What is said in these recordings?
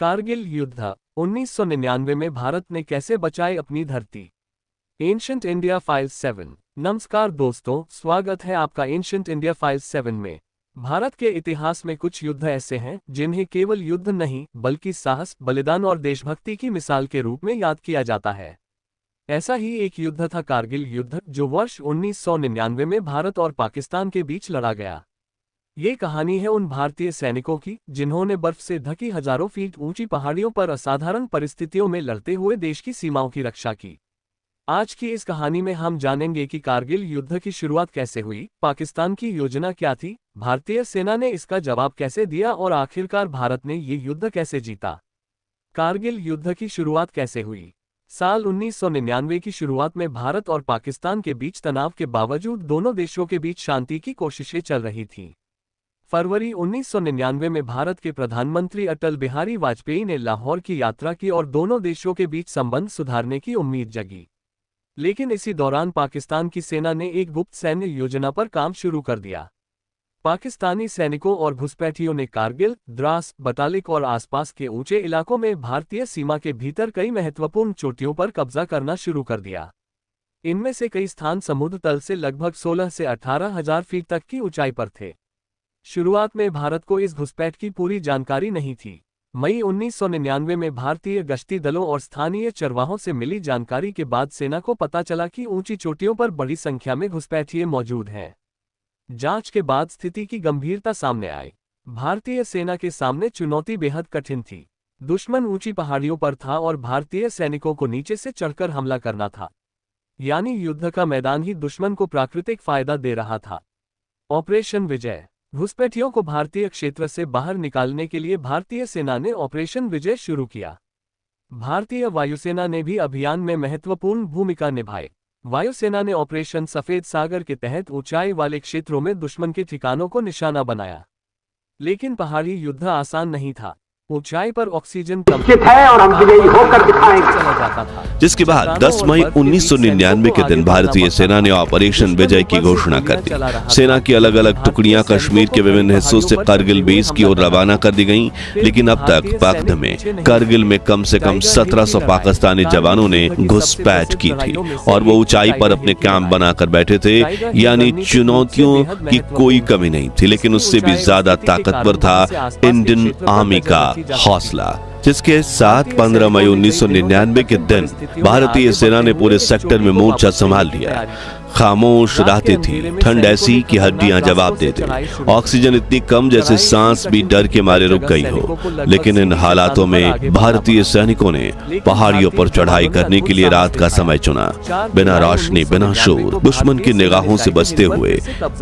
कारगिल युद्ध 1999 में भारत ने कैसे बचाई अपनी धरती। Ancient India files 7। नमस्कार दोस्तों, स्वागत है आपका एंशिएंट इंडिया फाइल्स 7 में। भारत के इतिहास में कुछ युद्ध ऐसे हैं जिन्हें केवल युद्ध नहीं बल्कि साहस, बलिदान और देशभक्ति की मिसाल के रूप में याद किया जाता है। ऐसा ही एक युद्ध था कारगिल युद्ध, जो वर्ष 1999 में भारत और पाकिस्तान के बीच लड़ा गया। ये कहानी है उन भारतीय सैनिकों की जिन्होंने बर्फ से ढकी हजारों फीट ऊंची पहाड़ियों पर असाधारण परिस्थितियों में लड़ते हुए देश की सीमाओं की रक्षा की। आज की इस कहानी में हम जानेंगे कि कारगिल युद्ध की शुरुआत कैसे हुई, पाकिस्तान की योजना क्या थी, भारतीय सेना ने इसका जवाब कैसे दिया और आखिरकार भारत ने ये युद्ध कैसे जीता। कारगिल युद्ध की शुरुआत कैसे हुई। साल 1999 की शुरुआत में भारत और पाकिस्तान के बीच तनाव के बावजूद दोनों देशों के बीच शांति की कोशिशें चल रही थीं। फरवरी 1999 में भारत के प्रधानमंत्री अटल बिहारी वाजपेयी ने लाहौर की यात्रा की और दोनों देशों के बीच संबंध सुधारने की उम्मीद जगी। लेकिन इसी दौरान पाकिस्तान की सेना ने एक गुप्त सैन्य योजना पर काम शुरू कर दिया। पाकिस्तानी सैनिकों और घुसपैठियों ने कारगिल, द्रास, बतालिक और आसपास के ऊंचे इलाकों में भारतीय सीमा के भीतर कई महत्वपूर्ण चोटियों पर कब्जा करना शुरू कर दिया। इनमें से कई स्थान समुद्र तल से लगभग 16 से 18 हजार फीट तक की ऊंचाई पर थे। शुरुआत में भारत को इस घुसपैठ की पूरी जानकारी नहीं थी। मई 1999 में भारतीय गश्ती दलों और स्थानीय चरवाहों से मिली जानकारी के बाद सेना को पता चला कि ऊंची चोटियों पर बड़ी संख्या में घुसपैठिए मौजूद हैं। जांच के बाद स्थिति की गंभीरता सामने आई। भारतीय सेना के सामने चुनौती बेहद कठिन थी। दुश्मन ऊंची पहाड़ियों पर था और भारतीय सैनिकों को नीचे से चढ़कर हमला करना था। यानी युद्ध का मैदान ही दुश्मन को प्राकृतिक फायदा दे रहा था। ऑपरेशन विजय। घुसपैठियों को भारतीय क्षेत्र से बाहर निकालने के लिए भारतीय सेना ने ऑपरेशन विजय शुरू किया। भारतीय वायुसेना ने भी अभियान में महत्वपूर्ण भूमिका निभाई। वायुसेना ने ऑपरेशन सफेद सागर के तहत ऊंचाई वाले क्षेत्रों में दुश्मन के ठिकानों को निशाना बनाया। लेकिन पहाड़ी युद्ध आसान नहीं था। ऊंचाई पर ऑक्सीजन कम है और हम विजयी होकर दिखाएंगे चला जाता था। जिसके बाद 10 मई 1999 के दिन भारतीय सेना ने ऑपरेशन विजय की घोषणा कर दी। सेना की अलग अलग टुकड़ियां कश्मीर के विभिन्न हिस्सों से कारगिल बेस की ओर रवाना कर दी गईं, लेकिन अब तक पाक में कारगिल में कम से कम 1700 पाकिस्तानी जवानों ने घुसपैठ की थी और वो ऊंचाई पर अपने कैंप बनाकर बैठे थे। यानी चुनौतियों की कोई कमी नहीं थी, लेकिन उससे भी ज्यादा ताकतवर था इंडियन आर्मी का हौसला, जिसके साथ 15 मई 1999 के दिन भारतीय सेना ने पूरे सेक्टर में मोर्चा संभाल लिया। खामोश रातें थी, ठंड ऐसी कि हड्डियां जवाब देते, ऑक्सीजन इतनी कम जैसे सांस भी डर के मारे रुक गई हो। लेकिन इन हालातों में भारतीय सैनिकों ने पहाड़ियों पर चढ़ाई करने के लिए रात का समय चुना। बिना रोशनी, बिना शोर, दुश्मन की निगाहों से बचते हुए,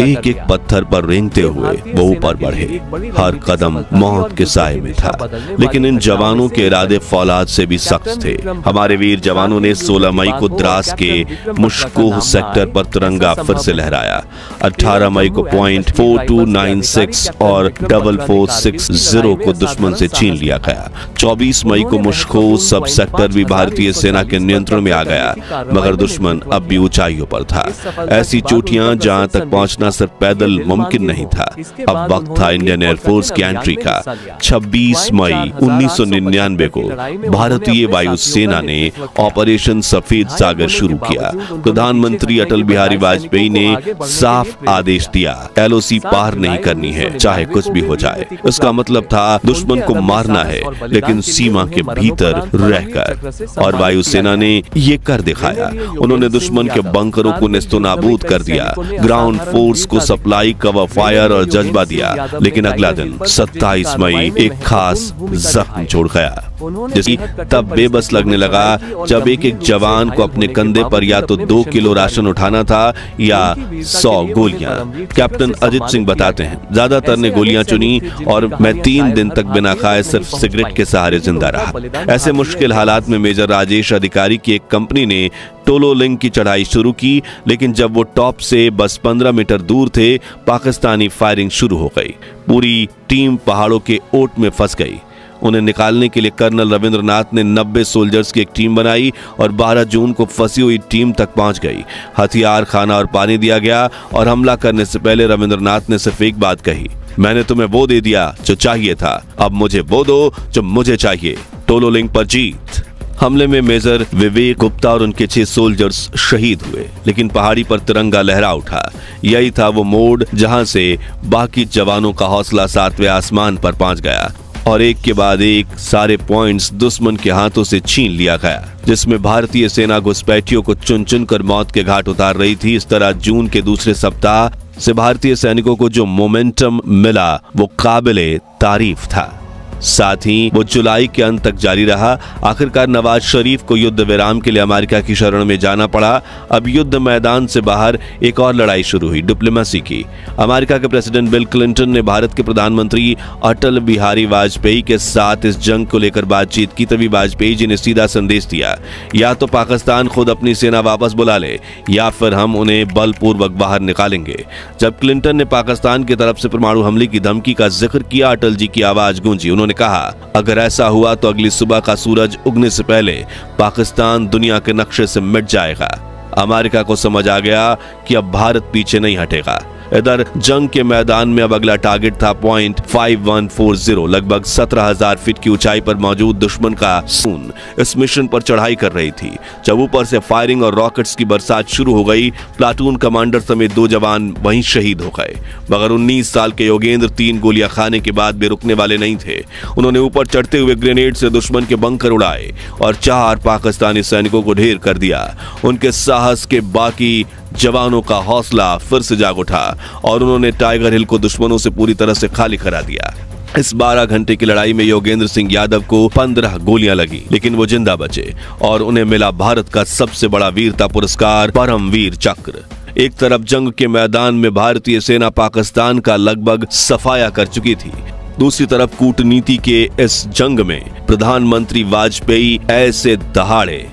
एक एक पत्थर पर रेंगते हुए वो ऊपर बढ़े। हर कदम मौत के साए में था, लेकिन इन जवानों के इरादे फौलाद से भी सख्त थे। हमारे वीर जवानों ने 16 मई को द्रास के मुश्कोह सेक्टर पर तिरंगा फिर से लहराया। 18 मई को पॉइंट 4296 और 4460 को दुश्मन से छीन लिया गया। 24 मई को मुश्कोह सब सेक्टर भी भारतीय सेना के नियंत्रण में आ गया, मगर दुश्मन अब भी ऊंचाइयों पर था। ऐसी चोटियां जहां तक पहुंचना सिर्फ पैदल मुमकिन नहीं था। अब वक्त था इंडियन एयरफोर्स की एंट्री का। 26 मई 1999 को भारतीय वायुसेना ने ऑपरेशन सफेद सागर शुरू किया। प्रधानमंत्री अटल बिहारी वाजपेयी ने साफ आदेश दिया, एलओसी पार नहीं करनी है, चाहे कुछ भी हो जाए। इसका मतलब था दुश्मन को मारना है, लेकिन सीमा के भीतर रहकर। और वायुसेना ने ये कर दिखाया। उन्होंने दुश्मन के बंकरों को नेस्तनाबूद कर दिया, ग्राउंड फोर्स को सप्लाई, कवर फायर और जज्बा दिया। लेकिन अगला दिन 27 मई एक खास जख्म छोड़ गया, जिसकी तब बेबस लगने लगा जब एक एक जवान को अपने कंधे पर या तो 2 किलो राशन उठाना था या 100 गोलियां। कैप्टन अजित सिंह बताते हैं, ज्यादातर ने गोलियां चुनी और मैं 3 दिन तक बिना खाए सिर्फ सिगरेट के सहारे जिंदा रहा। ऐसे मुश्किल हालात में मेजर राजेश अधिकारी की एक कंपनी ने टोलो लिंग की चढ़ाई शुरू की, लेकिन जब वो टॉप से बस 15 मीटर दूर थे, पाकिस्तानी फायरिंग शुरू हो गई। पूरी टीम पहाड़ों के ओट में फंस गई। उन्हें निकालने के लिए कर्नल रविंद्रनाथ ने 90 सोल्जर्स की एक टीम बनाई और 12 जून को फंसी हुई टीम तक पहुंच गई। हथियार, खाना और पानी दिया गया और हमला करने से पहले रविंद्रनाथ ने सिर्फ एक बात कही, मैंने तुम्हें वो दे दिया जो चाहिए था, अब मुझे वो दो जो मुझे चाहिए। टोलोलिंग पर जीत। हमले में मेजर विवेक गुप्ता और उनके 6 सोल्जर्स शहीद हुए, लेकिन पहाड़ी पर तिरंगा लहरा उठा। यही था वो मोड़ जहां से बाकी जवानों का हौसला 7वें आसमान पर पहुंच गया और एक के बाद एक सारे पॉइंट्स दुश्मन के हाथों से छीन लिया गया, जिसमें भारतीय सेना घुसपैठियों को चुन चुन कर मौत के घाट उतार रही थी। इस तरह जून के दूसरे सप्ताह से भारतीय सैनिकों को जो मोमेंटम मिला वो काबिले तारीफ था। साथ ही वो जुलाई के अंत तक जारी रहा। आखिरकार नवाज शरीफ को युद्ध विराम के लिए अमेरिका की शरण में जाना पड़ा। अब युद्ध मैदान से बाहर एक और लड़ाई शुरू हुई, डिप्लोमेसी की। अमेरिका के प्रेसिडेंट बिल क्लिंटन ने भारत के प्रधानमंत्री अटल बिहारी वाजपेयी के साथ इस जंग को लेकर बातचीत की। तभी वाजपेयी जी ने सीधा संदेश दिया, या तो पाकिस्तान खुद अपनी सेना वापस बुला ले या फिर हम उन्हें बलपूर्वक बाहर निकालेंगे। जब क्लिंटन ने पाकिस्तान की तरफ से परमाणु हमले की धमकी का जिक्र किया, अटल जी की आवाज गूंजी। उन्होंने कहा, अगर ऐसा हुआ तो अगली सुबह का सूरज उगने से पहले पाकिस्तान दुनिया के नक्शे से मिट जाएगा। अमेरिका को समझ आ गया कि अब भारत पीछे नहीं हटेगा। इधर जंग के मैदान में अब अगला टारगेट था पॉइंट 5140, लगभग 17,000 फीट की ऊंचाई पर मौजूद दुश्मन का सून इस मिशन पर चढ़ाई कर रही थी। जब ऊपर से फायरिंग और रॉकेट्स की बरसात शुरू हो गई, प्लाटून कमांडर समेत 2 जवान वहीं शहीद हो गए। मगर 19 साल के योगेंद्र 3 गोलियां खाने के बाद भी रुकने वाले नहीं थे। उन्होंने ऊपर चढ़ते हुए ग्रेनेड से दुश्मन के बंकर उड़ाए और 4 पाकिस्तानी सैनिकों को ढेर कर दिया। उनके साहस के बाकी जवानों का हौसला फिर से जाग उठा और उन्होंने टाइगर हिल को दुश्मनों से पूरी तरह से खाली करा दिया। इस 12 घंटे की लड़ाई में योगेंद्र सिंह यादव को 15 गोलियां लगी, लेकिन वो जिंदा बचे और उन्हें मिला भारत का सबसे बड़ा वीरता पुरस्कार, परमवीर चक्र। एक तरफ जंग के मैदान में भारतीय सेना पाकिस्तान का लगभग सफाया कर चुकी थी, दूसरी तरफ कूटनीति के इस जंग में प्रधानमंत्री वाजपेयी ऐसे दहाड़े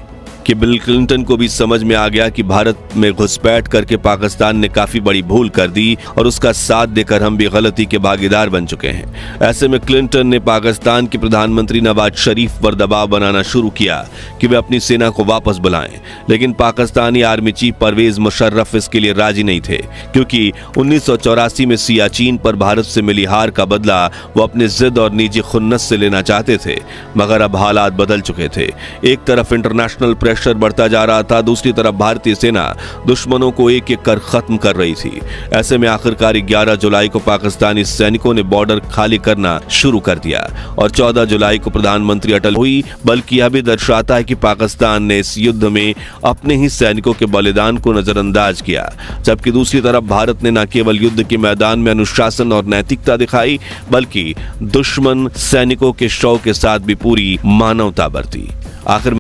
कि बिल क्लिंटन को भी समझ में आ गया कि भारत में घुसपैठ करके पाकिस्तान ने काफी बड़ी भूल कर दी और उसका साथ देकर हम भी गलती के भागीदार बन चुके हैं। ऐसे में क्लिंटन ने पाकिस्तान के प्रधानमंत्री नवाज शरीफ पर दबाव बनाना शुरू किया कि वे अपनी सेना को वापस बुलाएं, लेकिन पाकिस्तानी आर्मी चीफ परवेज मुशर्रफ इसके लिए राजी नहीं थे, क्योंकि 1984 में सियाचिन पर भारत से मिली हार का बदला वो अपने जिद और निजी खुन्नस से लेना चाहते थे। मगर अब हालात बदल चुके थे। एक तरफ इंटरनेशनल प्रेशर बढ़ता जा रहा था, दूसरी तरफ भारतीय सेना दुश्मनों को एक एक कर खत्म कर रही थी। ऐसे में आखिरकार 11 जुलाई को पाकिस्तानी सैनिकों ने बॉर्डर खाली करना शुरू कर दिया और 14 जुलाई को प्रधानमंत्री अटल हुई। बल्कि यह भी दर्शाता है कि पाकिस्तान ने इस युद्ध में अपने ही सैनिकों के बलिदान को नजरअंदाज किया, जबकि दूसरी तरफ भारत ने न केवल युद्ध के मैदान में अनुशासन और नैतिकता दिखाई, बल्कि दुश्मन सैनिकों के शव के साथ भी पूरी मानवता बरती। आखिर